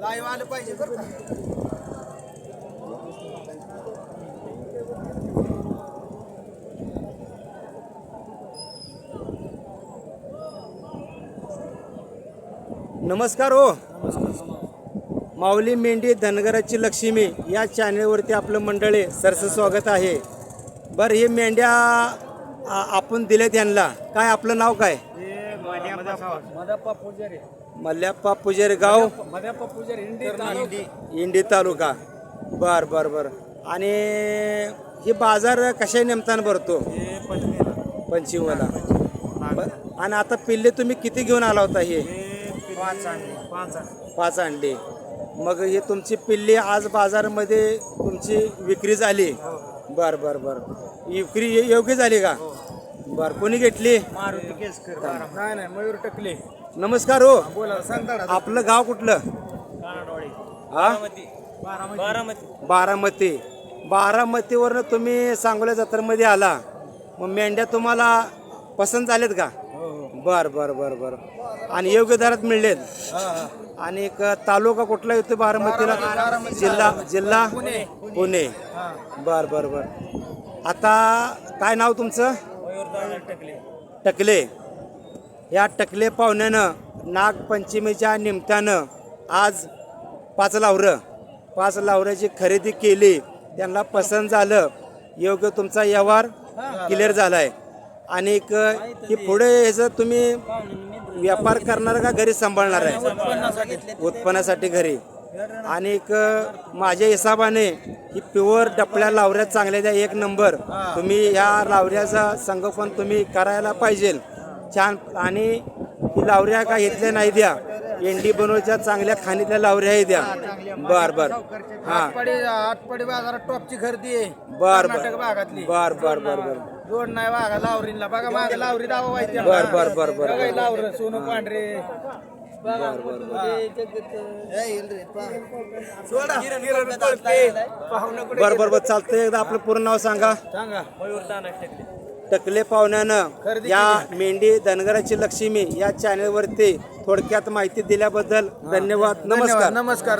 Live आलं पाहिजे बरं का. नमस्कार हो. माऊली मेंढी धनगराची लक्ष्मी या चॅनेलवरती आपलं मंडळी सरस स्वागत आहे. बरं, हे मेंढ्या आपण दिलेत यांना. काय आपलं नाव काय? मदप्पा पुजारी. मल्ल्याप्पा पुजारी, गाव मदप्पा पुजारी, इंडी तालुका. बर बर बर. आणि हे बाजार कशा निमित्तानं भरतो? पंचमीला. आणि आता पिल्ले तुम्ही किती घेऊन आला होता? हे 5 अंडे. मग हे तुमची पिल्ली आज बाजारामध्ये तुमची विक्री झाली? बर बर बर. विक्री योग्य झाली का? बर. कोणी घेतली? नाही मयूर टकले. नमस्कार हो. बोला, सांगता आपलं गाव कुठलं? हा, बारामती. बारामतीवरनं तुम्ही सांगोला जत्रेमध्ये आला. मग मेंढ्या तुम्हाला पसंत झालेत का? बर बर बर बर. आणि योग्य दरात मिळलेत? आणि एक तालुका कुठला येतो बारामतीला? जिल्हा पुणे. बर बर बर. आता काय नाव तुमचं? टकले. या टकले पाहुण्यानं नागपंचमीच्या निमित्तानं आज 5 लावऱ्याची खरेदी केली. त्यांना पसंत झालं. योग्य तुमचा व्यवहार क्लिअर झालाय. आणि ही पुढे ह्याचं तुम्ही व्यापार करणार का घरी सांभाळणार आहे? उत्पन्नासाठी घरी. आणि माझ्या हिसाबाने ही प्युअर डपळ्या लावऱ्या चांगल्या द्या, 1 नंबर. तुम्ही ह्या लावऱ्याचा संगोपन तुम्ही करायला पाहिजे छान. आणि ही लावऱ्या का इथल्या नाही द्या, एंडी बनवच्या चांगल्या खाणीतल्या लावऱ्या द्या. बर बर. हा, आठपडी बाजारात टॉपची खरेदी आहे. बर कर्नाटक भागातली. बर बर बर बर. जोड नाही वाघा लावरीला बघा, माग लावरी दावा व्हायची. बर बर बर बर. लावर सोनं पांढरे. बर बर बर. चालतंय. एकदा आपलं पूर्ण नाव सांगा. सांगा. टकले पाहुण्यानं या मेंढी धनगराची लक्ष्मी या चॅनेलवरती थोडक्यात माहिती दिल्याबद्दल धन्यवाद. नमस्कार. नमस्कार.